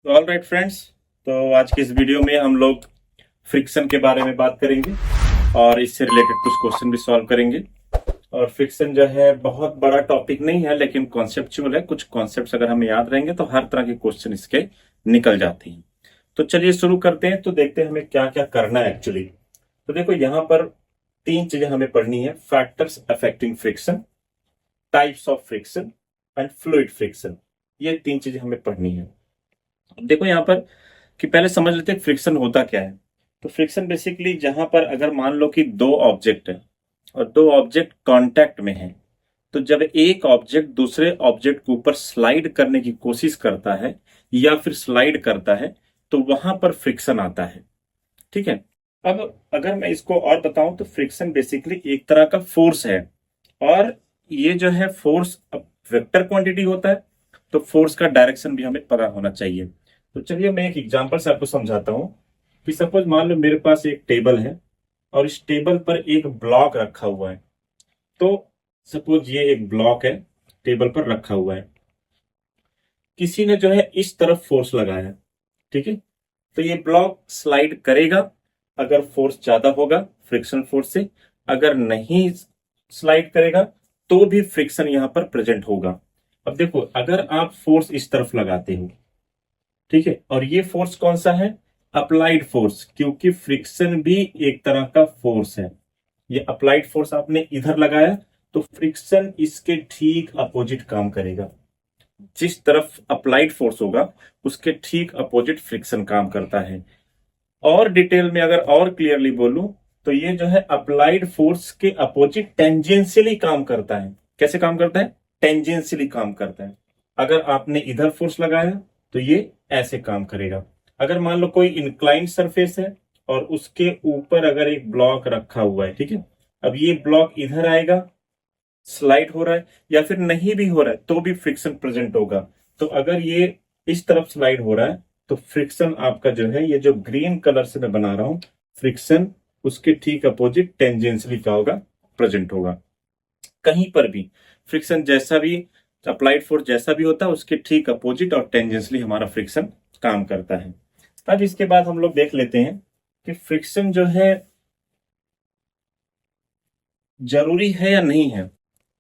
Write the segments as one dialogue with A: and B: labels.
A: तो all right friends, तो आज की इस वीडियो में हम लोग फ्रिक्शन के बारे में बात करेंगे और इससे रिलेटेड कुछ क्वेश्चन भी सॉल्व करेंगे। और फ्रिक्शन जो है बहुत बड़ा टॉपिक नहीं है, लेकिन कॉन्सेप्चुअल है। कुछ कॉन्सेप्ट्स अगर हमें याद रहेंगे तो हर तरह के क्वेश्चन इसके निकल जाते हैं। तो चलिए शुरू करते हैं। तो देखते हैं हमें क्या क्या करना है एक्चुअली। तो देखो यहाँ पर तीन चीजें हमें पढ़नी है: factors affecting friction, types of friction and fluid friction. ये तीन चीजें हमें पढ़नी है। देखो यहाँ पर कि पहले समझ लेते हैं फ्रिक्शन होता क्या है। तो फ्रिक्शन बेसिकली जहां पर अगर मान लो कि दो ऑब्जेक्ट है और दो ऑब्जेक्ट कांटेक्ट में है, तो जब एक ऑब्जेक्ट दूसरे ऑब्जेक्ट के ऊपर स्लाइड करने की कोशिश करता है या फिर स्लाइड करता है, तो वहां पर फ्रिक्शन आता है। ठीक है। अब अगर मैं इसको और बताऊं तो फ्रिक्शन बेसिकली एक तरह का फोर्स है। और ये जो है फोर्स वेक्टर क्वांटिटी होता है, तो फोर्स का डायरेक्शन भी हमें पता होना चाहिए। तो चलिए मैं एक एग्जांपल से आपको समझाता हूं कि सपोज मान लो मेरे पास एक टेबल है और इस टेबल पर एक ब्लॉक रखा हुआ है। तो सपोज ये एक ब्लॉक है, टेबल पर रखा हुआ है। किसी ने जो है इस तरफ फोर्स लगाया, ठीक है, तो ये ब्लॉक स्लाइड करेगा अगर फोर्स ज्यादा होगा फ्रिक्शन फोर्स से। अगर नहीं स्लाइड करेगा तो भी फ्रिक्शन यहां पर प्रेजेंट होगा। अब देखो, अगर आप फोर्स इस तरफ लगाते हो, ठीक है, और ये फोर्स कौन सा है? अप्लाइड फोर्स, क्योंकि फ्रिक्शन भी एक तरह का फोर्स है। ये अप्लाइड फोर्स आपने इधर लगाया तो फ्रिक्शन इसके ठीक अपोजिट काम करेगा। जिस तरफ अप्लाइड फोर्स होगा उसके ठीक अपोजिट फ्रिक्शन काम करता है। और डिटेल में अगर और क्लियरली बोलूं तो ये जो है अप्लाइड फोर्स के अपोजिट टेंजेंशियली काम करता है। कैसे काम करता है? टेंजेंशियली काम करता है। अगर आपने इधर फोर्स लगाया तो ये ऐसे काम करेगा। अगर मान लो कोई इंक्लाइंड सरफेस है और उसके ऊपर अगर एक ब्लॉक रखा हुआ है, ठीक है, अब ये ब्लॉक इधर आएगा, स्लाइड हो रहा है या फिर नहीं भी हो रहा है तो भी फ्रिक्शन प्रेजेंट होगा। तो अगर ये इस तरफ स्लाइड हो रहा है तो फ्रिक्शन आपका जो है, ये जो ग्रीन कलर से मैं बना रहा हूं, फ्रिक्शन उसके ठीक अपोजिट टेंजेंशियली क्या होगा? प्रेजेंट होगा। कहीं पर भी फ्रिक्शन जैसा भी, अप्लाइड फोर्स जैसा भी होता है, उसके ठीक अपोजिट और टेंजेंशियली हमारा फ्रिक्शन काम करता है। अब इसके बाद हम लोग देख लेते हैं कि फ्रिक्शन जो है जरूरी है या नहीं है।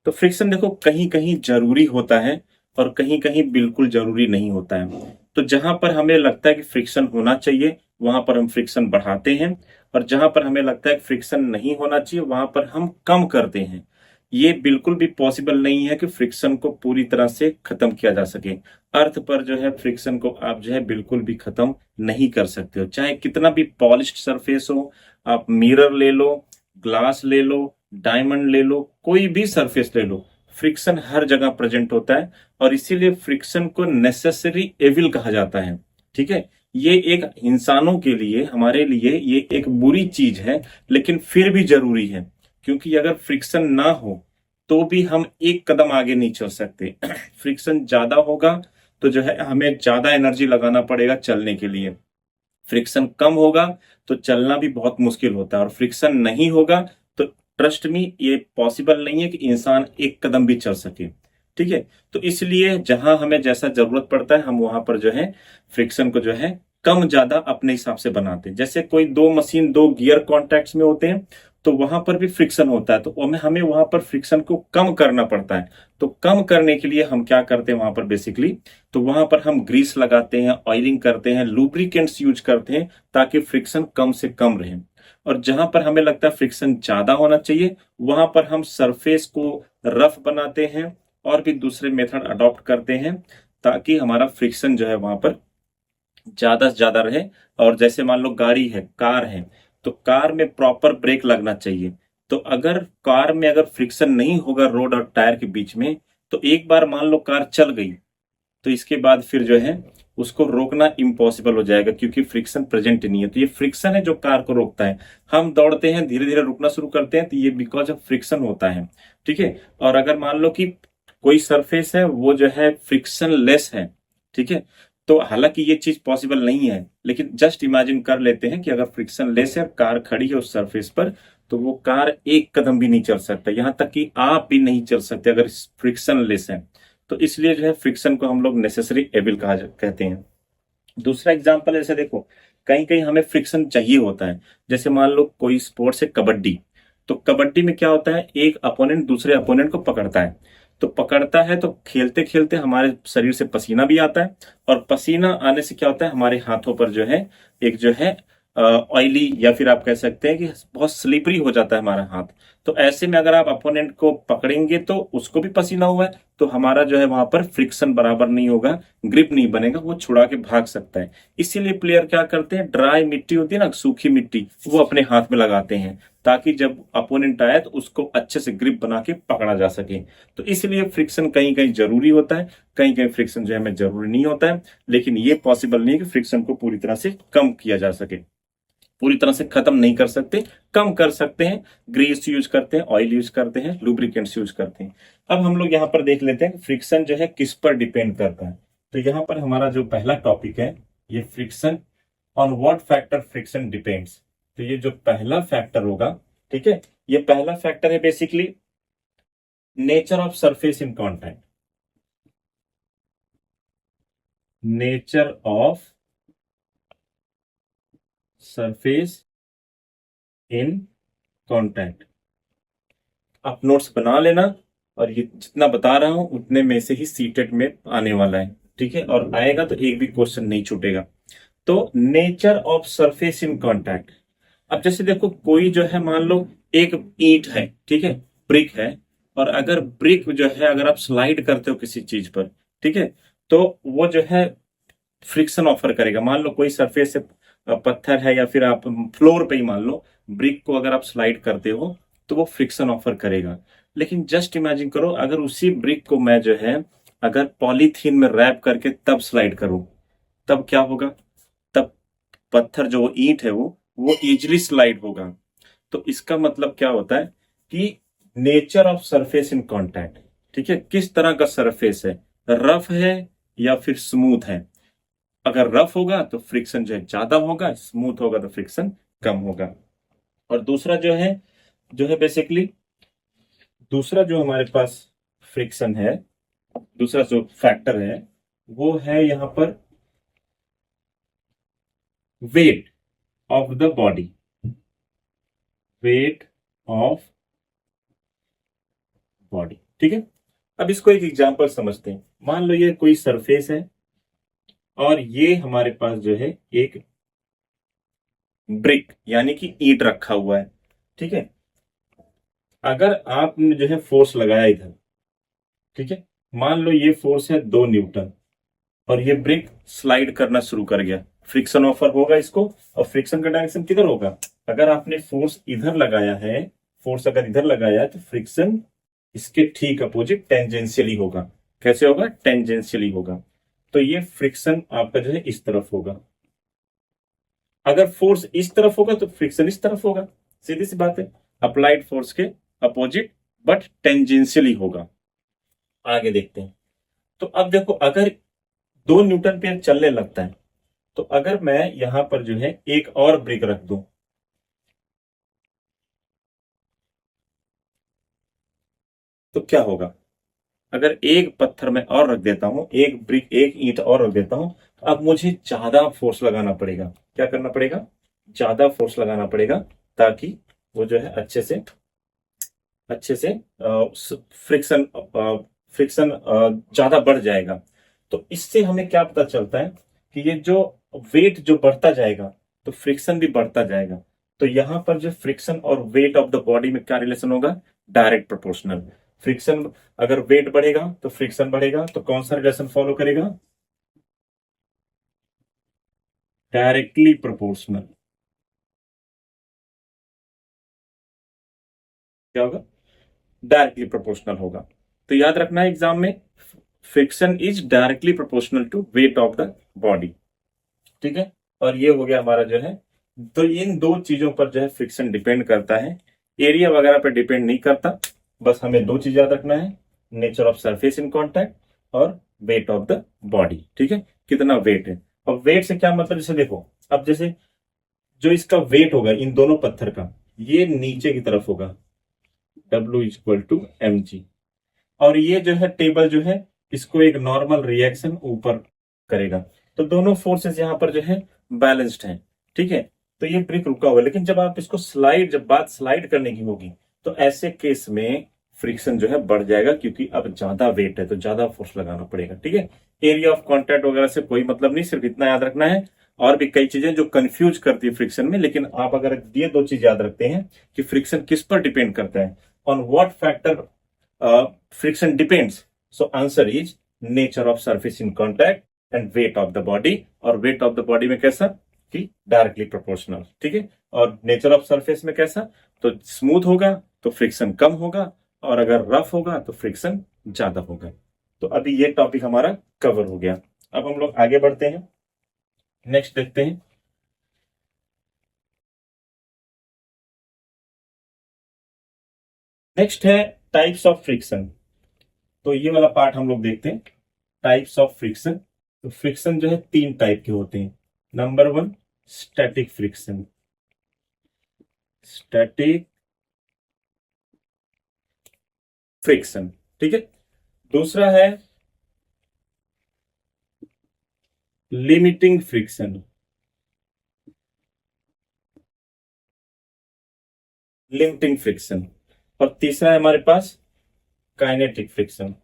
A: तो फ्रिक्शन देखो कहीं कहीं जरूरी होता है और कहीं कहीं बिल्कुल जरूरी नहीं होता है। तो जहां पर हमें लगता है कि फ्रिक्शन होना चाहिए वहां पर हम फ्रिक्शन बढ़ाते हैं, और जहां पर हमें लगता है कि फ्रिक्शन नहीं होना चाहिए वहां पर हम कम करते हैं। ये बिल्कुल भी पॉसिबल नहीं है कि फ्रिक्शन को पूरी तरह से खत्म किया जा सके। अर्थ पर जो है फ्रिक्शन को आप जो है बिल्कुल भी खत्म नहीं कर सकते हो, चाहे कितना भी पॉलिश्ड सरफेस हो। आप मिरर ले लो, ग्लास ले लो, डायमंड ले लो, कोई भी सरफेस ले लो, फ्रिक्शन हर जगह प्रेजेंट होता है। और इसीलिए फ्रिक्शन को नेसेसरी एविल कहा जाता है। ठीक है, ये एक इंसानों के लिए, हमारे लिए ये एक बुरी चीज है, लेकिन फिर भी जरूरी है। क्योंकि अगर फ्रिक्शन ना हो तो भी हम एक कदम आगे नहीं चल सकते। फ्रिक्शन ज्यादा होगा तो जो है हमें ज्यादा एनर्जी लगाना पड़ेगा चलने के लिए। फ्रिक्शन कम होगा तो चलना भी बहुत मुश्किल होता है, और फ्रिक्शन नहीं होगा तो ट्रस्ट मी ये पॉसिबल नहीं है कि इंसान एक कदम भी चल सके। ठीक है, तो इसलिए जहां हमें जैसा जरूरत पड़ता है हम वहां पर जो है फ्रिक्शन को जो है कम ज्यादा अपने हिसाब से बनाते हैं। जैसे कोई दो मशीन दो गियर कॉन्टैक्ट्स में होते हैं तो वहां पर भी फ्रिक्शन होता है, तो हमें वहां पर फ्रिक्शन को कम करना पड़ता है। तो कम करने के लिए हम क्या करते हैं वहां पर बेसिकली, तो वहां पर हम ग्रीस लगाते हैं, ऑयलिंग करते हैं, लुब्रिकेंट्स यूज करते हैं ताकि फ्रिक्शन कम से कम रहे। और जहां पर हमें लगता है फ्रिक्शन ज्यादा होना चाहिए वहां पर हम सरफेस को रफ बनाते हैं और भी दूसरे मेथड अडॉप्ट करते हैं ताकि हमारा फ्रिक्शन जो है वहां पर ज्यादा से ज्यादा रहे। और जैसे मान लो गाड़ी है, कार है, तो कार में प्रॉपर ब्रेक लगना चाहिए। तो अगर कार में अगर फ्रिक्शन नहीं होगा रोड और टायर के बीच में, तो एक बार मान लो कार चल गई तो इसके बाद फिर जो है उसको रोकना इम्पॉसिबल हो जाएगा, क्योंकि फ्रिक्शन प्रेजेंट नहीं है। तो ये फ्रिक्शन है जो कार को रोकता है। हम दौड़ते हैं, धीरे धीरे रुकना शुरू करते हैं, तो ये बिकॉज ऑफ फ्रिक्शन होता है। ठीक है, और अगर मान लो कि कोई सरफेस है वो जो है फ्रिक्शन लेस है, ठीक है, तो हालांकि ये चीज पॉसिबल नहीं है, लेकिन जस्ट इमेजिन कर लेते हैं कि अगर फ्रिक्शन लेस है, कार खड़ी है उस सरफेस पर, तो वो कार एक कदम भी नहीं चल सकता, यहां तक कि आप भी नहीं चल सकते अगर फ्रिक्शन लेस है। तो इसलिए जो है फ्रिक्शन को हम लोग नेसेसरी एविल कहते हैं। दूसरा एग्जाम्पल ऐसे देखो, कहीं कहीं हमें फ्रिक्शन चाहिए होता है। जैसे मान लो कोई स्पोर्ट्स है कबड्डी, तो कबड्डी में क्या होता है, एक अपोनेंट दूसरे अपोनेंट को पकड़ता है। तो पकड़ता है तो खेलते खेलते हमारे शरीर से पसीना भी आता है, और पसीना आने से क्या होता है, हमारे हाथों पर जो है एक जो है ऑयली, या फिर आप कह सकते हैं कि बहुत स्लिपरी हो जाता है हमारा हाथ। तो ऐसे में अगर आप अपोनेंट को पकड़ेंगे तो उसको भी पसीना हुआ है, तो हमारा जो है वहां पर फ्रिक्शन बराबर नहीं होगा, ग्रिप नहीं बनेगा, वो छुड़ा के भाग सकता है। इसीलिए प्लेयर क्या करते हैं, ड्राई मिट्टी होती है ना, सूखी मिट्टी, वो अपने हाथ में लगाते हैं, ताकि जब अपोनेंट आए तो उसको अच्छे से ग्रिप बना के पकड़ा जा सके। तो इसलिए फ्रिक्शन कहीं कहीं जरूरी होता है, कहीं कहीं फ्रिक्शन जो है हमें जरूरी नहीं होता है। लेकिन ये पॉसिबल नहीं है कि फ्रिक्शन को पूरी तरह से कम किया जा सके, पूरी तरह से खत्म नहीं कर सकते, कम कर सकते हैं। ग्रीस यूज करते हैं, ऑयल यूज करते हैं, लुब्रिकेंट्स यूज करते हैं। अब हम लोग यहाँ पर देख लेते हैं फ्रिक्शन जो है किस पर डिपेंड करता है। तो यहाँ पर हमारा जो पहला टॉपिक है, ये friction, on what factor friction depends. तो ये जो पहला फैक्टर होगा, ठीक है, ये पहला फैक्टर है basically nature of surface in contact. Nature of surface in contact. आप नोट्स बना लेना, और ये जितना बता रहा हूं उतने में से ही सीटेट में आने वाला है, ठीक है, और आएगा तो एक भी क्वेश्चन नहीं छूटेगा। तो nature of surface in contact. अब जैसे देखो, कोई जो है मान लो एक ईंट है, ठीक है, ब्रिक है, और अगर ब्रिक जो है अगर आप स्लाइड करते हो किसी चीज पर, ठीक है, तो वो जो है फ्रिक्शन ऑफर करेगा। मान लो कोई सरफेस से पत्थर है, या फिर आप फ्लोर पे ही मान लो ब्रिक को अगर आप स्लाइड करते हो तो वो फ्रिक्शन ऑफर करेगा। लेकिन जस्ट इमेजिन करो, अगर उसी ब्रिक को मैं जो है अगर पॉलीथीन में रैप करके तब स्लाइड करूं, तब क्या होगा, तब पत्थर जो ईंट है वो इजिली स्लाइड होगा। तो इसका मतलब क्या होता है कि nature of surface in contact, ठीक है, किस तरह का सरफेस है, रफ है या फिर स्मूथ है। अगर रफ होगा तो फ्रिक्शन जो है ज्यादा होगा, स्मूथ होगा तो फ्रिक्शन कम होगा। और दूसरा जो है बेसिकली, दूसरा जो हमारे पास फ्रिक्शन है, दूसरा जो फैक्टर है, वो है यहां पर wait of the body. Weight of body, ठीक है। अब इसको एक एग्जांपल समझते हैं। मान लो ये कोई सरफेस है, और ये हमारे पास जो है एक ब्रिक यानी कि ईंट रखा हुआ है, ठीक है। अगर आपने जो है फोर्स लगाया इधर, ठीक है, मान लो ये फोर्स है 2 न्यूटन, और ये ब्रिक स्लाइड करना शुरू कर गया, फ्रिक्शन ऑफर होगा इसको। और फ्रिक्शन का डायरेक्शन किधर होगा, अगर आपने फोर्स इधर लगाया है, फोर्स अगर इधर लगाया है तो फ्रिक्शन इसके ठीक अपोजिट टेंजेंशियली होगा। कैसे होगा, टेंजेंशियली होगा। तो ये फ्रिक्शन आपका जो है इस तरफ होगा। अगर फोर्स इस तरफ होगा तो फ्रिक्शन इस तरफ होगा, सीधी सी बात है, अप्लाइड फोर्स के अपोजिट, बट टेंजेंशियली होगा। आगे देखते हैं। तो अब देखो, अगर 2 न्यूटन पे चलने लगता है, तो अगर मैं यहां पर जो है एक और ब्रिक रख दूं, तो क्या होगा, अगर एक पत्थर में और रख देता हूं, एक ब्रिक एक ईंट और रख देता हूं, तो अब मुझे ज्यादा फोर्स लगाना पड़ेगा। क्या करना पड़ेगा, ज्यादा फोर्स लगाना पड़ेगा, ताकि वो जो है अच्छे से फ्रिक्शन फ्रिक्शन ज्यादा बढ़ जाएगा। तो इससे हमें क्या पता चलता है कि ये जो वेट जो बढ़ता जाएगा तो फ्रिक्शन भी बढ़ता जाएगा। तो यहां पर जो फ्रिक्शन और वेट ऑफ द बॉडी में क्या रिलेशन होगा, डायरेक्ट प्रोपोर्शनल। फ्रिक्शन, अगर वेट बढ़ेगा तो फ्रिक्शन बढ़ेगा, तो कौन सा रिलेशन फॉलो करेगा, डायरेक्टली प्रोपोर्शनल। क्या होगा, डायरेक्टली प्रोपोर्शनल होगा। तो याद रखना है एग्जाम में, friction is directly proportional to weight of the body, ठीक है। और ये हो गया हमारा जो है, तो इन दो चीजों पर जो है फ्रिक्शन डिपेंड करता है, एरिया वगैरह पर डिपेंड नहीं करता। बस हमें दो चीज याद रखना है, nature of surface in contact और वेट ऑफ द बॉडी, ठीक है, कितना वेट है। और वेट से क्या मतलब, जैसे देखो, अब जैसे जो इसका वेट होगा इन दोनों पत्थर का, ये नीचे की तरफ होगा, W = mg। और ये जो है टेबल जो है, इसको एक नॉर्मल रिएक्शन ऊपर करेगा। तो दोनों फोर्सेस यहाँ पर जो है बैलेंस्ड हैं, ठीक है। तो ये ब्रिक रुका हुआ है, लेकिन जब आप इसको जब बात स्लाइड करने की होगी तो ऐसे केस में फ्रिक्शन जो है बढ़ जाएगा, क्योंकि अब ज्यादा वेट है तो ज्यादा फोर्स लगाना पड़ेगा, ठीक है। एरिया ऑफ कॉन्टैक्ट वगैरह से कोई मतलब नहीं, सिर्फ इतना याद रखना है। और भी कई चीजें जो कंफ्यूज करती है फ्रिक्शन में, लेकिन आप अगर ये दो चीज याद रखते हैं कि फ्रिक्शन किस पर डिपेंड करता है, on what factor friction depends, so answer is nature of surface in contact and wait of the body. और वेट ऑफ द बॉडी में कैसा कि डायरेक्टली प्रोपोर्शनल, ठीक है। और नेचर ऑफ सरफेस में कैसा, तो स्मूथ होगा तो फ्रिक्शन कम होगा, और अगर रफ होगा तो फ्रिक्शन ज्यादा होगा। तो अभी ये टॉपिक हमारा कवर हो गया। अब हम लोग आगे बढ़ते हैं, नेक्स्ट देखते हैं। नेक्स्ट है टाइप्स ऑफ फ्रिक्शन। तो ये वाला पार्ट हम लोग देखते हैं, टाइप्स ऑफ फ्रिक्शन। तो फ्रिक्शन जो है तीन टाइप के होते हैं। Number one, static friction, static friction, ठीक है। दूसरा है लिमिटिंग फ्रिक्शन, लिमिटिंग फ्रिक्शन। और तीसरा है हमारे पास काइनेटिक फ्रिक्शन।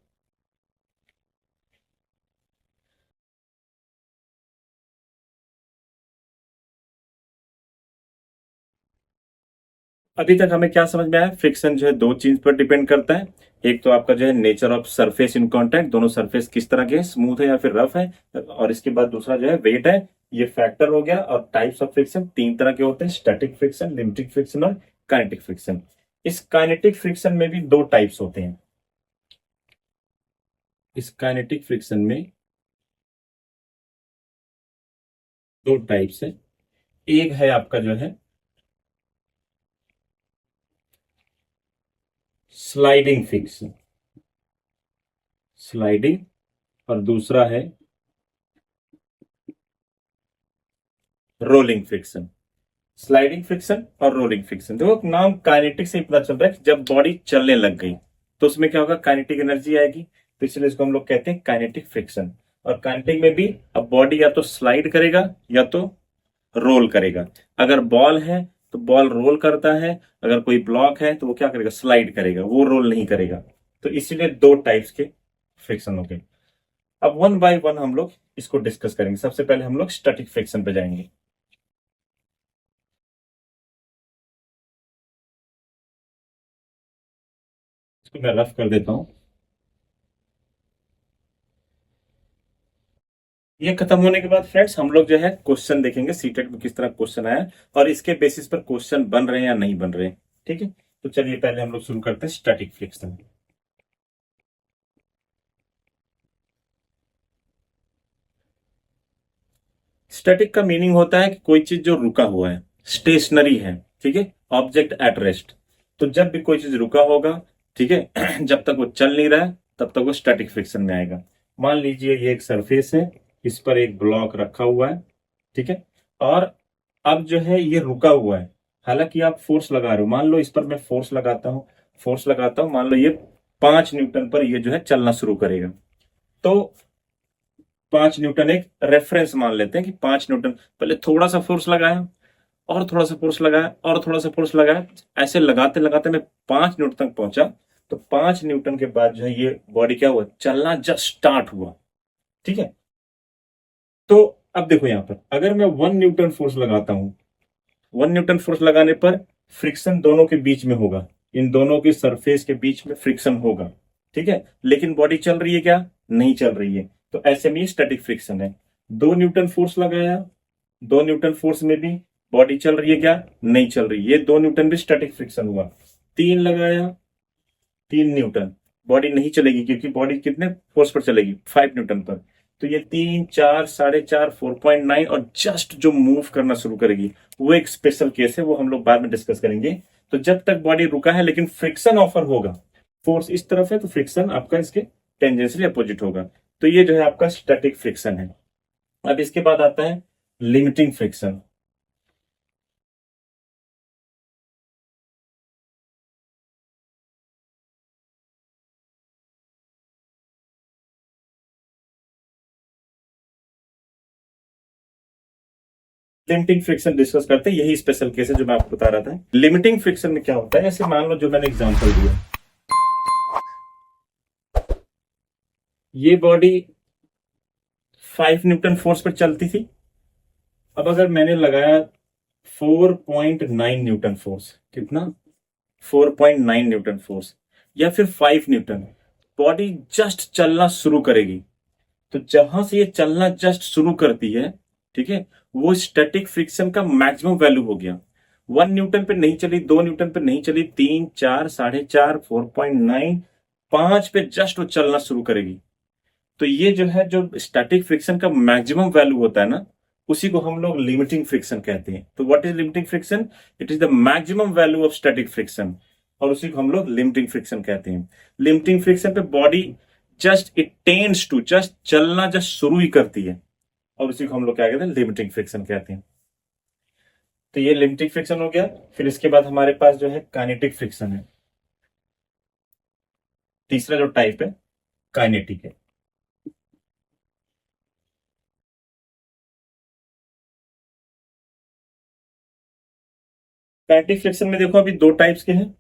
A: अभी तक हमें क्या समझ में आया, फ्रिक्शन जो है दो चीज पर डिपेंड करता है। एक तो आपका जो है nature of surface in contact, दोनों सरफेस किस तरह के हैं, स्मूथ है या फिर रफ है। और इसके बाद दूसरा जो है वेट है, ये फैक्टर हो गया। और टाइप्स ऑफ फ्रिक्शन तीन तरह के होते हैं, स्टैटिक फ्रिक्शन, लिमिटिंग फ्रिक्शन और काइनेटिक फ्रिक्शन। इस काइनेटिक फ्रिक्शन में भी दो टाइप्स होते हैं। इस काइनेटिक फ्रिक्शन में दो टाइप्स है। एक है आपका जो है स्लाइडिंग फ्रिक्शन, स्लाइडिंग। और दूसरा है रोलिंग फ्रिक्शन। स्लाइडिंग फ्रिक्शन और रोलिंग फ्रिक्शन, देखो नाम काइनेटिक से ही पता चल रहा है कि जब बॉडी चलने लग गई तो उसमें क्या होगा, काइनेटिक एनर्जी आएगी। तो इसलिए इसको हम लोग कहते हैं काइनेटिक फ्रिक्शन। और काइनेटिक में भी अब बॉडी या तो स्लाइड करेगा या तो रोल करेगा। अगर बॉल है तो बॉल रोल करता है, अगर कोई ब्लॉक है तो वो क्या करेगा, स्लाइड करेगा, वो रोल नहीं करेगा। तो इसीलिए दो टाइप्स के फ्रिक्शन हो गए। अब वन बाय वन हम लोग इसको डिस्कस करेंगे। सबसे पहले हम लोग स्टैटिक फ्रिक्शन पे जाएंगे। इसको मैं रफ कर देता हूं। ये खत्म होने के बाद फ्रेंड्स हम लोग जो है क्वेश्चन देखेंगे, सीटेट में किस तरह क्वेश्चन आया और इसके बेसिस पर क्वेश्चन बन रहे हैं या नहीं बन रहे हैं, ठीक है। तो चलिए पहले हम लोग शुरू करते हैं स्टैटिक फ्रिक्शन। स्टैटिक का मीनिंग होता है कि कोई चीज जो रुका हुआ है, स्टेशनरी है, ठीक है, ऑब्जेक्ट एट रेस्ट। तो जब भी कोई चीज रुका होगा, ठीक है, जब तक वो चल नहीं रहा है तब तक वो स्टैटिक फ्रिक्शन में आएगा। मान लीजिए ये एक सरफेस है, इस पर एक ब्लॉक रखा हुआ है, ठीक है। और अब जो है ये रुका हुआ है, हालांकि आप फोर्स लगा रहे हो, मान लो इस पर मैं फोर्स लगाता हूं, फोर्स लगाता हूं, मान लो ये 5 न्यूटन पर ये जो है चलना शुरू करेगा। तो 5 न्यूटन एक रेफरेंस मान लेते हैं कि 5 न्यूटन, पहले थोड़ा सा फोर्स लगाया और थोड़ा सा फोर्स लगाया और थोड़ा सा फोर्स लगाया, ऐसे लगाते लगाते मैं 5 न्यूटन तक पहुंचा। तो 5 न्यूटन के बाद जो है ये बॉडी क्या हुआ, चलना जस्ट स्टार्ट हुआ, ठीक है। तो अब देखो यहां पर अगर मैं 1 न्यूटन फोर्स लगाता हूं, 1 न्यूटन फोर्स लगाने पर फ्रिक्शन दोनों के बीच में होगा, इन दोनों की सरफेस के बीच में फ्रिक्शन होगा, ठीक है। लेकिन बॉडी चल रही है क्या, नहीं चल रही है। तो ऐसे में स्टैटिक फ्रिक्शन है। 2 न्यूटन फोर्स लगाया, 2 न्यूटन फोर्स में भी बॉडी चल रही है क्या, नहीं चल रही, ये 2 न्यूटन भी स्टैटिक फ्रिक्शन हुआ। 3 लगाया, 3 न्यूटन, बॉडी नहीं चलेगी क्योंकि बॉडी कितने फोर्स पर चलेगी, 5 न्यूटन पर। तो ये 3, 4, 4.5, 4.9 और जस्ट जो मूव करना शुरू करेगी वो एक स्पेशल केस है, वो हम लोग बाद में डिस्कस करेंगे। तो जब तक बॉडी रुका है लेकिन फ्रिक्शन ऑफर होगा, फोर्स इस तरफ है तो फ्रिक्शन आपका इसके टेंजेंशियली अपोजिट होगा। तो ये जो है आपका स्टैटिक फ्रिक्शन है। अब इसके बाद आता है limiting friction. Limiting friction discuss करते हैं, यही स्पेशल केस है जो मैं आपको बता रहा था। लिमिटिंग फ्रिक्शन में क्या होता है, जैसे मान लो जो मैंने एग्जांपल दिया, ये बॉडी 5 न्यूटन फोर्स पर चलती थी। अब अगर मैंने लगाया 4.9 न्यूटन फोर्स, कितना, 4.9 न्यूटन फोर्स या फिर 5 न्यूटन, बॉडी जस्ट चलना शुरू करेगी। तो जहां से ये चलना जस्ट शुरू करती है, ठीक है, वो स्टैटिक फ्रिक्शन का मैक्सिमम वैल्यू हो गया। 1 न्यूटन पे नहीं चली, 2 न्यूटन पे नहीं चली, 3, 4, 4.5, 4.9, 5 पे जस्ट वो चलना शुरू करेगी। तो ये जो है, जो स्टैटिक फ्रिक्शन का मैक्सिमम वैल्यू होता है ना, उसी को हम लोग लिमिटिंग फ्रिक्शन कहते हैं। तो what is limiting friction? It is the maximum value of static friction, और उसी को हम लोग लिमिटिंग फ्रिक्शन कहते हैं। लिमिटिंग फ्रिक्शन पे body just it tends to just चलना जस्ट शुरू ही करती है, और उसी को हम लोग क्या कहते हैं, लिमिटिंग फ्रिक्शन कहते हैं। तो ये लिमिटिंग फ्रिक्शन हो गया। फिर इसके बाद हमारे पास जो है काइनेटिक फ्रिक्शन है, तीसरा जो टाइप है काइनेटिक है। काइनेटिक फ्रिक्शन में देखो अभी दो टाइप्स के हैं।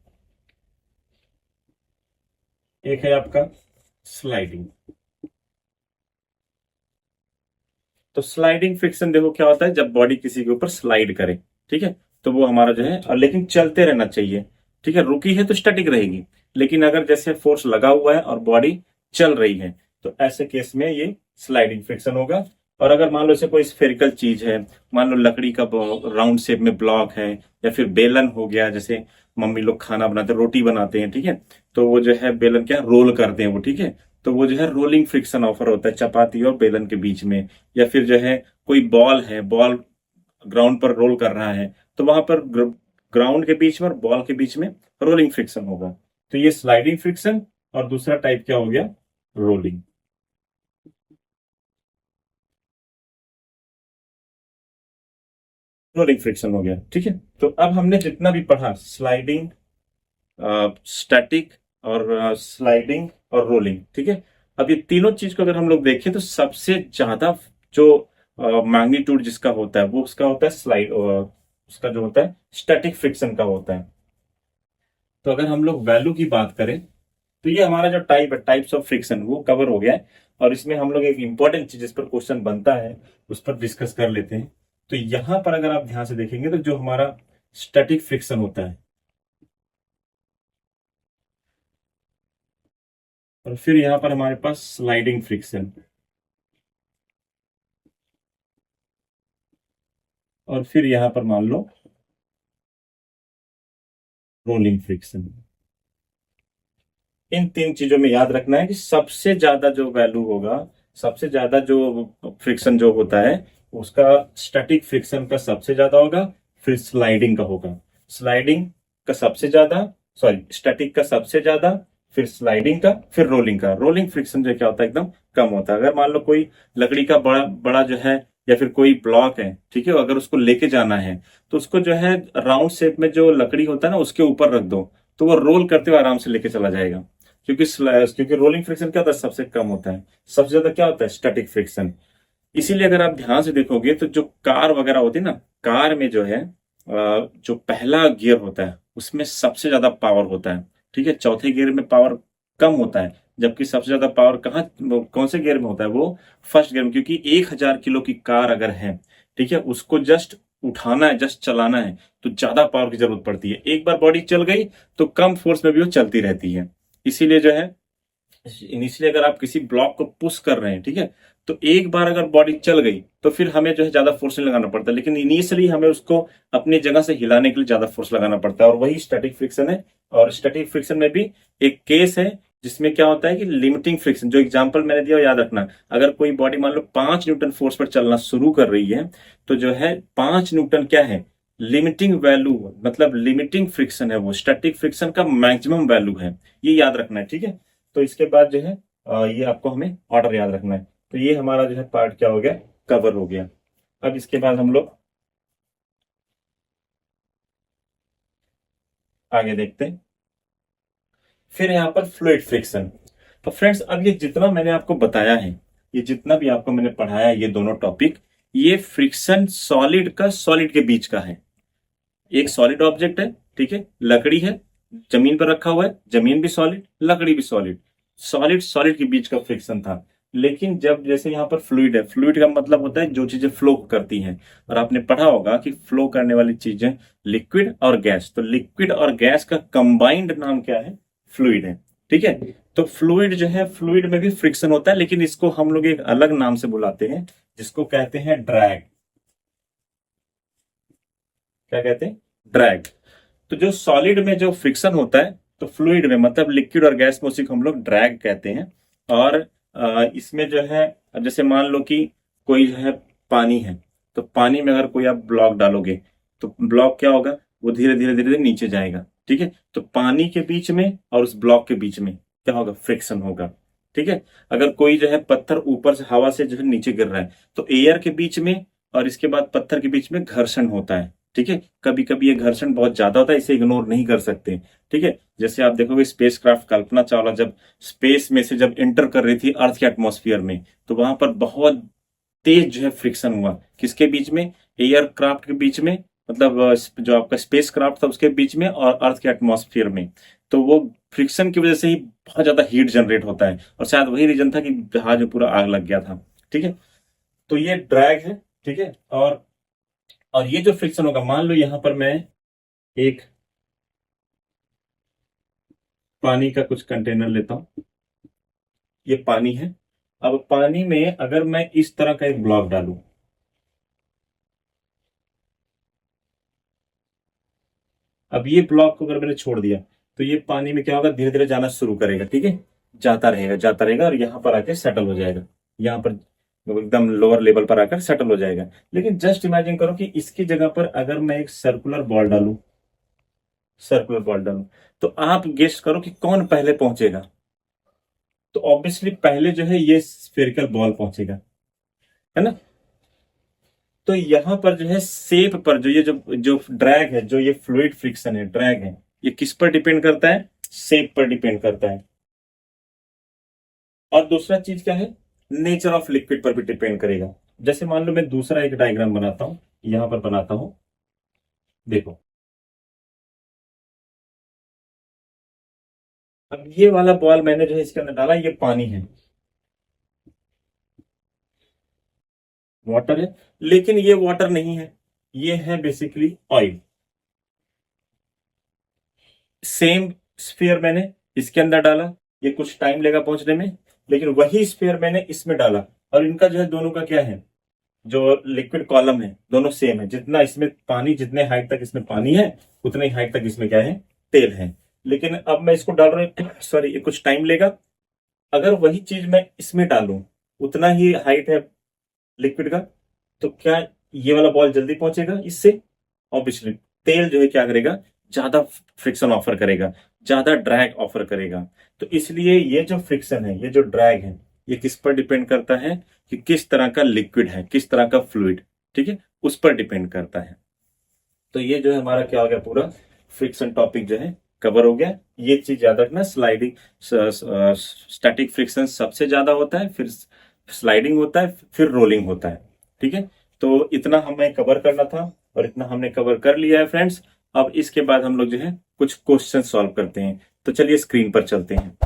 A: एक है आपका स्लाइडिंग। तो स्लाइडिंग फ्रिक्शन देखो क्या होता है, जब बॉडी किसी के ऊपर स्लाइड करे, ठीक है, तो वो हमारा जो है, और लेकिन चलते रहना चाहिए, ठीक है, रुकी है तो स्टैटिक रहेगी। लेकिन अगर जैसे फोर्स लगा हुआ है और बॉडी चल रही है, तो ऐसे केस में ये स्लाइडिंग फ्रिक्शन होगा। और अगर मान लो इसे कोई स्फेरिकल चीज है, मान लो लकड़ी का राउंड शेप में ब्लॉक है, या फिर बेलन हो गया, जैसे मम्मी लोग खाना बनाते हैं, रोटी बनाते हैं, ठीक है, तो वो जो है बेलन क्या रोल करते हैं वो, ठीक है, तो वो जो है रोलिंग फ्रिक्शन ऑफर होता है चपाती और बेलन के बीच में। या फिर जो है कोई बॉल है, बॉल ग्राउंड पर रोल कर रहा है, तो वहां पर ग्राउंड के बीच में और बॉल के बीच में रोलिंग फ्रिक्शन होगा। तो ये स्लाइडिंग फ्रिक्शन, और दूसरा टाइप क्या हो गया, रोलिंग। रोलिंग फ्रिक्शन हो गया, ठीक है। तो अब हमने जितना भी पढ़ा, स्लाइडिंग, स्टैटिक और स्लाइडिंग और रोलिंग, ठीक है। अब ये तीनों चीज को अगर हम लोग देखें तो सबसे ज्यादा जो मैग्नीट्यूड जिसका होता है वो उसका होता है स्लाइड, उसका जो होता है स्टैटिक फ्रिक्शन का होता है। तो अगर हम लोग वैल्यू की बात करें, तो ये हमारा जो टाइप है, टाइप्स ऑफ फ्रिक्शन, वो कवर हो गया है। और इसमें हम लोग एक इंपॉर्टेंट चीज जिस पर क्वेश्चन बनता है उस पर डिस्कस कर लेते हैं। तो यहां पर अगर आप ध्यान से देखेंगे तो जो हमारा स्टैटिक फ्रिक्शन होता है, और फिर यहां पर हमारे पास स्लाइडिंग फ्रिक्शन, और फिर यहां पर मान लो रोलिंग फ्रिक्शन। इन तीन चीजों में याद रखना है कि सबसे ज्यादा जो वैल्यू होगा, सबसे ज्यादा जो फ्रिक्शन जो होता है, उसका स्टैटिक फ्रिक्शन का सबसे ज्यादा होगा, फिर स्लाइडिंग का होगा, स्लाइडिंग का सबसे ज्यादा, सॉरी स्टैटिक का सबसे ज्यादा, फिर स्लाइडिंग का, फिर रोलिंग का। रोलिंग फ्रिक्शन जो क्या होता है, एकदम कम होता है। अगर मान लो कोई लकड़ी का बड़ा बड़ा जो है, या फिर कोई ब्लॉक है, ठीक है, अगर उसको लेके जाना है, तो उसको जो है राउंड शेप में जो लकड़ी होता है ना, उसके ऊपर रख दो, तो वो रोल करते हुए आराम से लेके चला जाएगा। क्योंकि रोलिंग फ्रिक्शन क्या होता है, सबसे कम होता है। सबसे ज्यादा क्या होता है, स्टैटिक फ्रिक्शन। इसीलिए अगर आप ध्यान से देखोगे तो जो कार वगैरह होती है ना, कार में जो है जो पहला गियर होता है उसमें सबसे ज्यादा पावर होता है, ठीक है। चौथे गियर में पावर कम होता है, जबकि सबसे ज्यादा पावर कहाँ, कौन से गियर में होता है, वो फर्स्ट गियर में। क्योंकि 1,000 किलो की कार अगर है, ठीक है, उसको जस्ट उठाना है, जस्ट चलाना है, तो ज्यादा पावर की जरूरत पड़ती है। एक बार बॉडी चल गई तो कम फोर्स में भी वो चलती रहती है। इसीलिए जो है, इनिशियली अगर आप किसी ब्लॉक को पुश कर रहे हैं, ठीक है, तो एक बार अगर बॉडी चल गई तो फिर हमें जो है ज्यादा फोर्स नहीं लगाना पड़ता, लेकिन इनिशियली हमें उसको अपनी जगह से हिलाने के लिए ज्यादा फोर्स लगाना पड़ता है, और वही स्टैटिक फ्रिक्शन है। और स्टैटिक फ्रिक्शन में भी एक केस है जिसमें क्या होता है कि लिमिटिंग फ्रिक्शन, जो एग्जांपल मैंने दिया याद रखना। अगर कोई बॉडी मान लो 5 न्यूटन फोर्स पर चलना शुरू कर रही है, तो जो है 5 न्यूटन क्या है, लिमिटिंग वैल्यू, मतलब लिमिटिंग फ्रिक्शन है, वो स्टैटिक फ्रिक्शन का मैक्सिमम वैल्यू है। ये याद रखना है, ठीक है। तो इसके बाद जो है ये आपको हमें ऑर्डर याद रखना है। तो ये हमारा जो है पार्ट क्या हो गया, कवर हो गया। अब इसके बाद हम लोग आगे देखते हैं। फिर यहाँ पर फ्लूइड फ्रिक्शन। तो फ्रेंड्स, अब ये जितना मैंने आपको बताया है, ये जितना भी आपको मैंने पढ़ाया है, ये दोनों टॉपिक, ये फ्रिक्शन सॉलिड का सॉलिड के बीच का है। एक सॉलिड ऑब्जेक्ट है, ठीक है, लकड़ी है, जमीन पर रखा हुआ है, जमीन भी सॉलिड, लकड़ी भी सॉलिड, सॉलिड सॉलिड के बीच का फ्रिक्शन था। लेकिन जब जैसे यहाँ पर फ्लूइड है, फ्लूइड का मतलब होता है जो चीजें फ्लो करती हैं, और आपने पढ़ा होगा कि फ्लो करने वाली चीजें लिक्विड और गैस, तो लिक्विड और गैस का कंबाइंड नाम क्या है? फ्लूइड है, ठीक है। तो फ्लूइड जो है, फ्लूइड में भी फ्रिक्शन होता है, लेकिन इसको हम लोग एक अलग नाम से बुलाते हैं, जिसको कहते हैं ड्रैग। क्या कहते हैं? ड्रैग। तो जो सॉलिड में जो फ्रिक्शन होता है, तो फ्लूइड में मतलब लिक्विड और गैस में उसी को हम लोग ड्रैग कहते हैं। और इसमें जो है, अब जैसे मान लो कि कोई जो है पानी है, तो पानी में अगर कोई आप ब्लॉक डालोगे, तो ब्लॉक क्या होगा? वो धीरे धीरे धीरे धीरे नीचे जाएगा, ठीक है। तो पानी के बीच में और उस ब्लॉक के बीच में क्या होगा? फ्रिक्शन होगा, ठीक है। अगर कोई जो है पत्थर ऊपर से हवा से जो है नीचे गिर रहा है, तो एयर के बीच में और इसके बाद पत्थर के बीच में घर्षण होता है, ठीक है। कभी कभी ये घर्षण बहुत ज्यादा होता है, इसे इग्नोर नहीं कर सकते, ठीक है। जैसे आप देखोगे स्पेस क्राफ्ट कल्पना चावला जब स्पेस में से जब एंटर कर रही थी अर्थ के एटमॉस्फेयर में, तो वहां पर बहुत तेज जो है फ्रिक्शन हुआ। किसके बीच में? एयर क्राफ्ट के बीच में, मतलब जो आपका स्पेस क्राफ्ट था उसके बीच में और अर्थ के एटमॉस्फेयर में। तो वो फ्रिक्शन की वजह से ही बहुत ज्यादा हीट जनरेट होता है, और शायद वही रीजन था कि जहाज में पूरा आग लग गया था, ठीक है। तो ये ड्रैग है, ठीक है। और ये जो फ्रिक्शन होगा, मान लो यहां पर मैं एक पानी का कुछ कंटेनर लेता हूं, ये पानी है। अब पानी में अगर मैं इस तरह का एक ब्लॉक डालूं, अब ये ब्लॉक को अगर मैंने छोड़ दिया, तो ये पानी में क्या होगा? धीरे धीरे जाना शुरू करेगा, ठीक है। जाता रहेगा और यहां पर आके सेटल हो जाएगा, यहां पर एकदम लोअर लेवल पर आकर सेटल हो जाएगा। लेकिन जस्ट इमेजिन करो कि इसकी जगह पर अगर मैं एक सर्कुलर बॉल डालूं, तो आप गेस करो कि कौन पहले पहुंचेगा? तो ऑब्वियसली पहले जो है ये स्फेरिकल बॉल पहुंचेगा, है ना। तो यहां पर जो है शेप पर जो ये जो जो ड्रैग है, जो ये फ्लूइड फ्रिक्शन है, ड्रैग है, ये किस पर डिपेंड करता है? शेप पर डिपेंड करता है। और दूसरा चीज क्या है? नेचर ऑफ लिक्विड पर भी डिपेंड करेगा। जैसे मान लो मैं दूसरा एक डायग्राम बनाता हूं, यहां पर बनाता हूं, देखो। अब ये वाला बॉल मैंने जो है इसके अंदर डाला, ये पानी है, वाटर है, लेकिन ये वाटर नहीं है, ये है बेसिकली ऑयल। सेम स्फीयर मैंने इसके अंदर डाला, ये कुछ टाइम लेगा पहुंचने में, लेकिन वही स्फीयर मैंने इसमें डाला, और इनका जो है दोनों का क्या है? जो लिक्विड कॉलम है दोनों सेम है, जितना इसमें पानी, जितने हाइट तक इसमें पानी है, उतने ही हाइट तक इसमें क्या है? तेल है। लेकिन अब मैं इसको डाल रहा हूँ, सॉरी, ये कुछ टाइम लेगा। अगर वही चीज मैं इसमें डालूं, उतना ही हाइट है लिक्विड का, तो क्या ये वाला बॉल जल्दी पहुंचेगा इससे? ऑब्वियसली तेल जो है क्या करेगा? ज्यादा फ्रिक्शन ऑफर करेगा, ज्यादा ड्रैग ऑफर करेगा। तो इसलिए ये जो फ्रिक्शन है, ये जो ड्रैग है, ये किस पर डिपेंड करता है? कि किस तरह का लिक्विड है, किस तरह का फ्लूइड, ठीक है, उस पर डिपेंड करता है। तो ये जो है हमारा क्या हो गया? पूरा फ्रिक्शन टॉपिक जो है कवर हो गया। ये चीज याद रखना, स्लाइडिंग स्टैटिक फ्रिक्शन सबसे ज्यादा होता है, फिर स्लाइडिंग होता है, फिर रोलिंग होता है, ठीक है। तो इतना हमें कवर करना था, और इतना हमने कवर कर लिया है फ्रेंड्स। अब इसके बाद हम लोग जो है कुछ क्वेश्चन सॉल्व करते हैं। तो चलिए स्क्रीन पर चलते हैं।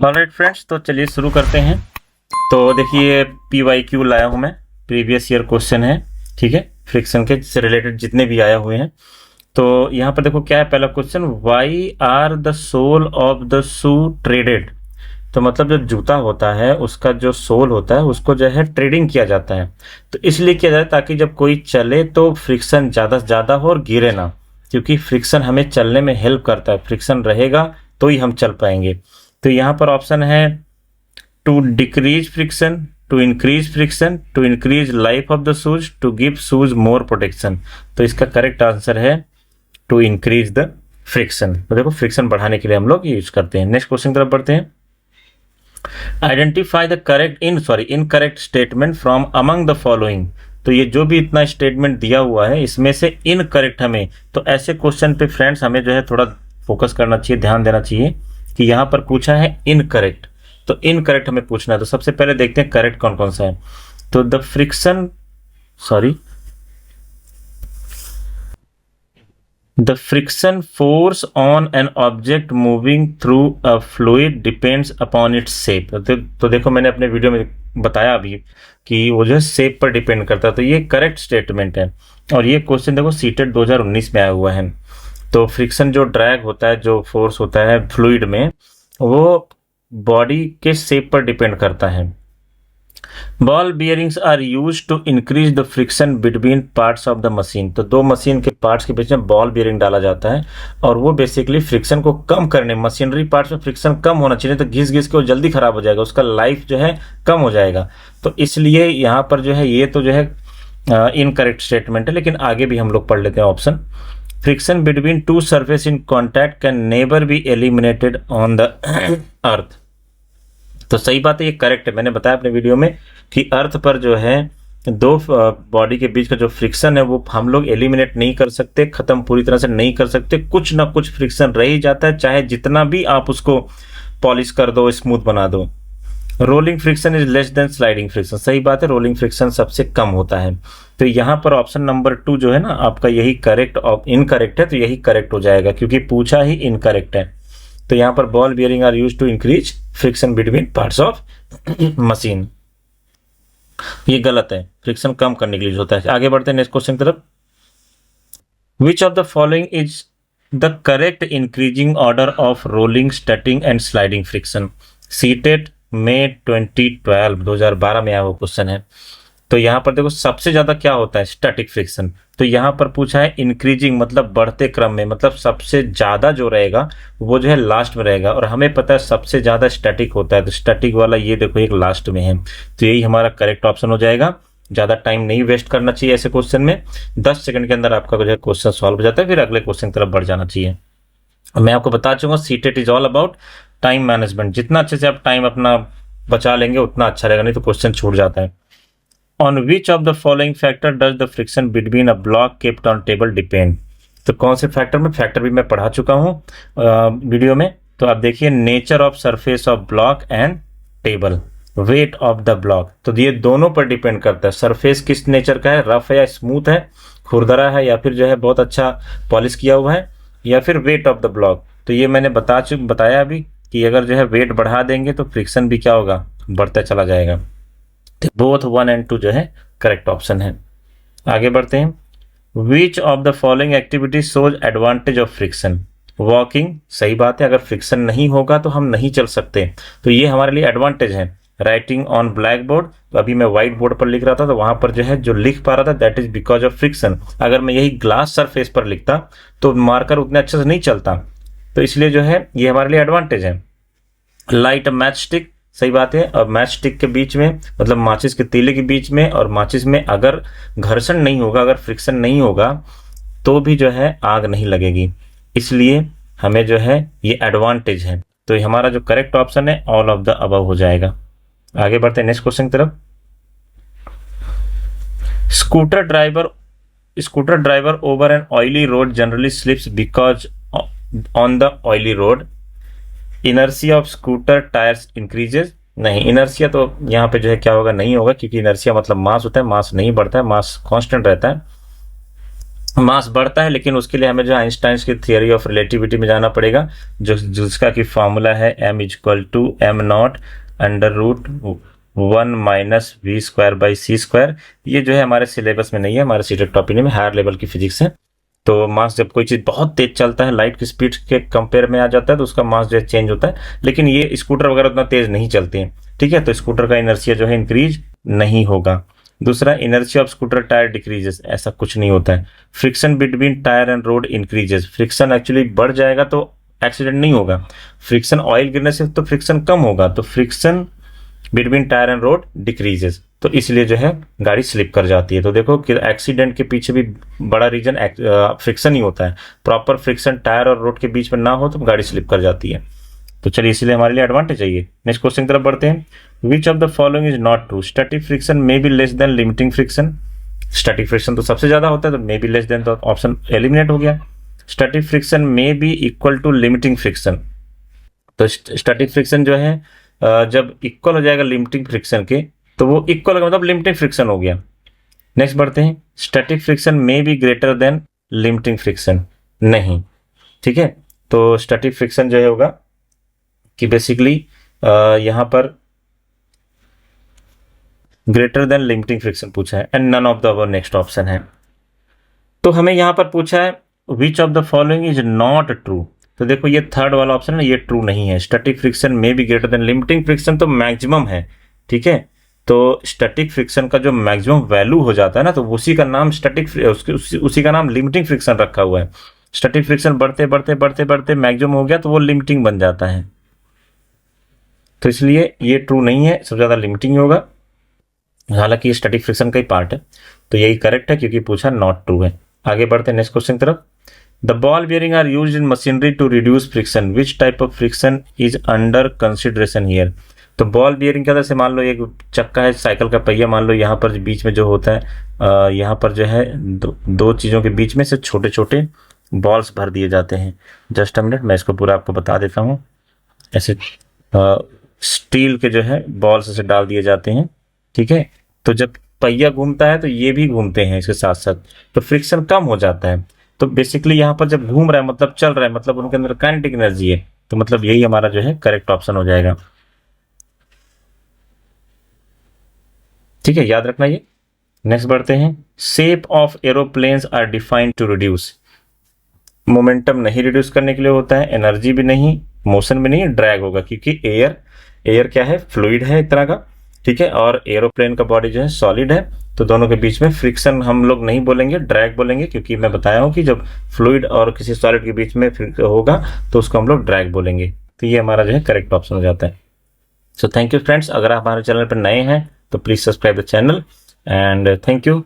A: ऑलराइट फ्रेंड्स, तो चलिए शुरू करते हैं। तो देखिए PYQ लाया हूं मैं, प्रीवियस ईयर क्वेश्चन है, ठीक है, फ्रिक्शन के से रिलेटेड जितने भी आए हुए हैं। तो यहाँ पर देखो क्या है पहला question, why are the sole of the shoe treaded. तो मतलब जो जूता होता है उसका जो सोल होता है उसको जो है ट्रेडिंग किया जाता है। तो इसलिए किया जाता है ताकि जब कोई चले तो फ्रिक्शन ज़्यादा से ज़्यादा हो और गिरे ना, क्योंकि फ्रिक्शन हमें चलने में हेल्प करता है, फ्रिक्शन रहेगा तो ही हम चल पाएंगे। तो यहाँ पर ऑप्शन है to decrease friction, to increase friction, to increase life of the shoes, to give shoes more protection. तो इसका करेक्ट आंसर है टू इंक्रीज द फ्रिक्शन। तो देखो फ्रिक्शन बढ़ाने के लिए हम लोग यूज करते हैं। नेक्स्ट क्वेश्चन की तरफ बढ़ते हैं। Identify the incorrect statement from among the following. तो ये जो भी इतना स्टेटमेंट दिया हुआ है इसमें से इनकरेक्ट हमें, तो ऐसे क्वेश्चन पे फ्रेंड्स हमें जो है थोड़ा फोकस करना चाहिए, ध्यान देना चाहिए कि यहाँ पर पूछा है इनकरेक्ट, तो इनकरेक्ट हमें पूछना है। तो सबसे पहले देखते हैं करेक्ट कौन कौन सा है। तो the friction The friction force on an object moving through a fluid depends upon its shape. तो देखो मैंने अपने वीडियो में बताया अभी कि वो जो है शेप पर डिपेंड करता है, तो ये करेक्ट स्टेटमेंट है। और ये क्वेश्चन देखो सीटेट 2019 में आया हुआ है। तो फ्रिक्शन जो ड्रैग होता है, जो फोर्स होता है फ्लूइड में, वो बॉडी के शेप पर डिपेंड करता है। Ball bearings are use to increase the friction between parts of the machine. तो दो मशीन के पार्ट्स के बीच में बॉल बियरिंग डाला जाता है और वो बेसिकली फ्रिक्शन को कम करने, मशीनरी पार्ट्स में फ्रिक्शन कम होना चाहिए, तो घिस घिस के वो जल्दी खराब हो जाएगा, उसका लाइफ जो है कम हो जाएगा। तो इसलिए यहाँ पर जो है ये तो जो है इनकरेक्ट स्टेटमेंट है, लेकिन आगे भी हम लोग पढ़ लेते हैं option. Friction between two surface in contact can never be eliminated on the earth. तो सही बात है, ये करेक्ट है। मैंने बताया अपने वीडियो में कि अर्थ पर जो है दो बॉडी के बीच का जो फ्रिक्शन है वो हम लोग एलिमिनेट नहीं कर सकते, खत्म पूरी तरह से नहीं कर सकते, कुछ ना कुछ फ्रिक्शन रह ही जाता है, चाहे जितना भी आप उसको पॉलिश कर दो, स्मूथ बना दो। Rolling friction is less than sliding friction. सही बात है, रोलिंग फ्रिक्शन सबसे कम होता है। तो यहाँ पर ऑप्शन नंबर 2 जो है ना आपका, यही करेक्ट इनकरेक्ट है, तो यही करेक्ट हो जाएगा क्योंकि पूछा ही इनकरेक्ट है। तो यहाँ पर ball bearing are use to increase friction between parts of machine, ये गलत है, फ्रिक्शन कम करने के लिए होता है। आगे बढ़ते हैं नेक्स्ट क्वेश्चन की तरफ। Which of the following is the correct increasing order of rolling, static and sliding friction? CTET में 2012 में आया वो क्वेश्चन है। तो यहाँ पर देखो सबसे ज्यादा क्या होता है, स्टैटिक फ्रिक्शन। तो यहाँ पर पूछा है इंक्रीजिंग, मतलब बढ़ते क्रम में, मतलब सबसे ज्यादा जो रहेगा वो जो है लास्ट में रहेगा, और हमें पता है सबसे ज्यादा स्टैटिक होता है, तो स्टैटिक वाला ये देखो एक लास्ट में है, तो यही हमारा करेक्ट ऑप्शन हो जाएगा। ज्यादा टाइम नहीं वेस्ट करना चाहिए ऐसे क्वेश्चन में, 10 सेकंड के अंदर आपका जो है क्वेश्चन सॉल्व हो जाता है, फिर अगले क्वेश्चन की तरफ बढ़ जाना चाहिए। मैं आपको बता चुका, CTET is all about time management. जितना अच्छे से आप टाइम अपना बचा लेंगे उतना अच्छा रहेगा, नहीं तो क्वेश्चन छूट जाता है। On which of the following factor does the friction between a block kept on table depend? तो कौन से फैक्टर में, फैक्टर भी मैं पढ़ा चुका हूँ वीडियो में। तो आप देखिए, nature of surface of block and table, wait of the block. तो ये दोनों पर डिपेंड करता है, सरफेस किस नेचर का है, रफ है या स्मूथ है, खुरदरा है या फिर जो है बहुत अच्छा पॉलिश किया हुआ है, या फिर वेट ऑफ द ब्लॉक। तो ये मैंने बताया अभी कि अगर जो है वेट बढ़ा देंगे तो फ्रिक्शन भी क्या होगा, बढ़ता चला जाएगा। बोथ 1 और 2 जो है करेक्ट ऑप्शन है। आगे बढ़ते हैं। Which of the following activity shows advantage of friction? Walking, सही बात है, अगर फ्रिक्शन नहीं होगा तो हम नहीं चल सकते, तो ये हमारे लिए एडवांटेज है। राइटिंग ऑन ब्लैक बोर्ड, तो अभी मैं व्हाइट बोर्ड पर लिख रहा था तो वहां पर जो है जो लिख पा रहा था that is because of friction. अगर मैं यही ग्लास सरफेस पर लिखता तो मार्कर उतने अच्छे से नहीं चलता, तो इसलिए जो है ये हमारे लिए एडवांटेज है। लाइट मैच स्टिक, सही बात है, और मैच स्टिक के बीच में मतलब माचिस के तीले के बीच में और माचिस में अगर घर्षण नहीं होगा, अगर फ्रिक्शन नहीं होगा तो भी जो है आग नहीं लगेगी, इसलिए हमें जो है ये एडवांटेज है। तो हमारा जो करेक्ट ऑप्शन है ऑल ऑफ द अबव हो जाएगा। आगे बढ़ते हैं नेक्स्ट क्वेश्चन की तरफ। Scooter driver over an oily road generally slips because on the oily road. Inertia of scooter tyres increases, नहीं, इनर्शिया तो यहाँ पे जो है क्या होगा, नहीं होगा, क्योंकि इनर्शिया मतलब मास होता है, मास नहीं बढ़ता है, मास कांस्टेंट रहता है। मास बढ़ता है लेकिन उसके लिए हमें जो आइंस्टाइन्स की थियरी ऑफ रिलेटिविटी में जाना पड़ेगा, जिसका की फॉर्मूला है m=m0 √1 - v²/c²। ये जो है हमारे सिलेबस में नहीं है, हमारे सीटेट टॉपिक में हायर लेवल की फिजिक्स है। तो मास जब कोई चीज बहुत तेज चलता है, लाइट की स्पीड के कंपेयर में आ जाता है, तो उसका मास जो है चेंज होता है, लेकिन ये स्कूटर वगैरह उतना तेज नहीं चलती है, ठीक है। तो स्कूटर का इनर्शिया जो है इंक्रीज नहीं होगा। दूसरा, inertia of scooter tyre decreases, ऐसा कुछ नहीं होता है। Friction between tyre and road increases, friction actually बढ़ जाएगा तो एक्सीडेंट नहीं होगा, फ्रिक्शन ऑयल गिरने से तो फ्रिक्शन कम होगा, तो friction between tyre and road decreases, तो इसलिए जो है गाड़ी स्लिप कर जाती है। तो देखो कि एक्सीडेंट के पीछे भी बड़ा रीजन फ्रिक्शन ही होता है। प्रॉपर फ्रिक्शन टायर और रोड के बीच में ना हो तो गाड़ी स्लिप कर जाती है। तो चलिए इसलिए हमारे लिए एडवांटेज चाहिए। नेक्स्ट क्वेश्चन की तरफ बढ़ते हैं। Which of the following is not true? Static friction may be less than limiting friction. Static friction तो सबसे ज्यादा होता है, तो मे बी लेस देन, तो ऑप्शन एलिमिनेट हो गया। Static friction may be equal to limiting friction, तो स्टैटिक फ्रिक्शन जो है जब इक्वल हो जाएगा लिमिटिंग फ्रिक्शन के, तो वो इक्वल का मतलब लिमिटिंग फ्रिक्शन हो गया। नेक्स्ट बढ़ते हैं, static friction may be greater than limiting friction, नहीं, ठीक है। तो स्टैटिक फ्रिक्शन जो है होगा कि बेसिकली यहां पर ग्रेटर देन लिमिटिंग फ्रिक्शन पूछा है and none of the above next option है। तो हमें यहां पर पूछा है which of the following is not true. तो देखो ये थर्ड वाला ऑप्शन है, ये ट्रू नहीं है। स्टैटिक फ्रिक्शन में भी ग्रेटर देन लिमिटिंग फ्रिक्शन तो मैक्सिमम है, ठीक है। तो स्टैटिक फ्रिक्शन का जो मैक्सिमम वैल्यू हो जाता है ना, तो उसी का नाम उसी का नाम लिमिटिंग फ्रिक्शन रखा हुआ है। स्टैटिक फ्रिक्शन बढ़ते बढ़ते बढ़ते बढ़ते मैक्सिमम हो गया तो वो लिमिटिंग बन जाता है। तो इसलिए ये ट्रू नहीं है, सबसे ज्यादा लिमिटिंग होगा। हालांकि ये स्टैटिक फ्रिक्शन का ही पार्ट है, तो यही करेक्ट है क्योंकि पूछा नॉट ट्रू है। आगे बढ़ते हैं नेक्स्ट क्वेश्चन की तरफ। The ball bearing are used in machinery to reduce friction, which type of friction is under consideration here. तो बॉल बियरिंग क्या, जैसे मान लो एक चक्का है साइकिल का पहिया, मान लो यहाँ पर बीच में जो होता है यहाँ पर जो है दो चीज़ों के बीच में से छोटे छोटे बॉल्स भर दिए जाते हैं। जस्ट अ मिनट, मैं इसको पूरा आपको बता देता हूँ। ऐसे स्टील के जो है बॉल्स ऐसे डाल दिए जाते हैं, ठीक है। तो जब पहिया घूमता है तो ये भी घूमते हैं इसके साथ साथ, तो फ्रिक्शन कम हो जाता है। तो बेसिकली यहाँ पर जब घूम रहा है मतलब चल रहा है, मतलब उनके अंदर काइनेटिक एनर्जी है, तो मतलब यही हमारा जो है करेक्ट ऑप्शन हो जाएगा, ठीक है, याद रखना ये। नेक्स्ट बढ़ते हैं, shape of aeroplanes are defined to reduce. Momentum नहीं रिड्यूस करने के लिए होता है, एनर्जी भी नहीं, मोशन भी नहीं, ड्रैग होगा, क्योंकि एयर क्या है, फ्लूइड है एक तरह का, ठीक है, और एरोप्लेन का बॉडी जो है सॉलिड है। तो दोनों के बीच में फ्रिक्शन हम लोग नहीं बोलेंगे, ड्रैग बोलेंगे, क्योंकि मैं बताया हूं कि जब फ्लूइड और किसी सॉलिड के बीच में होगा तो उसको हम लोग ड्रैग बोलेंगे। तो ये हमारा जो है करेक्ट ऑप्शन हो जाता है। सो थैंक यू फ्रेंड्स, अगर आप हमारे चैनल पर नए हैं तो please subscribe the channel and thank you.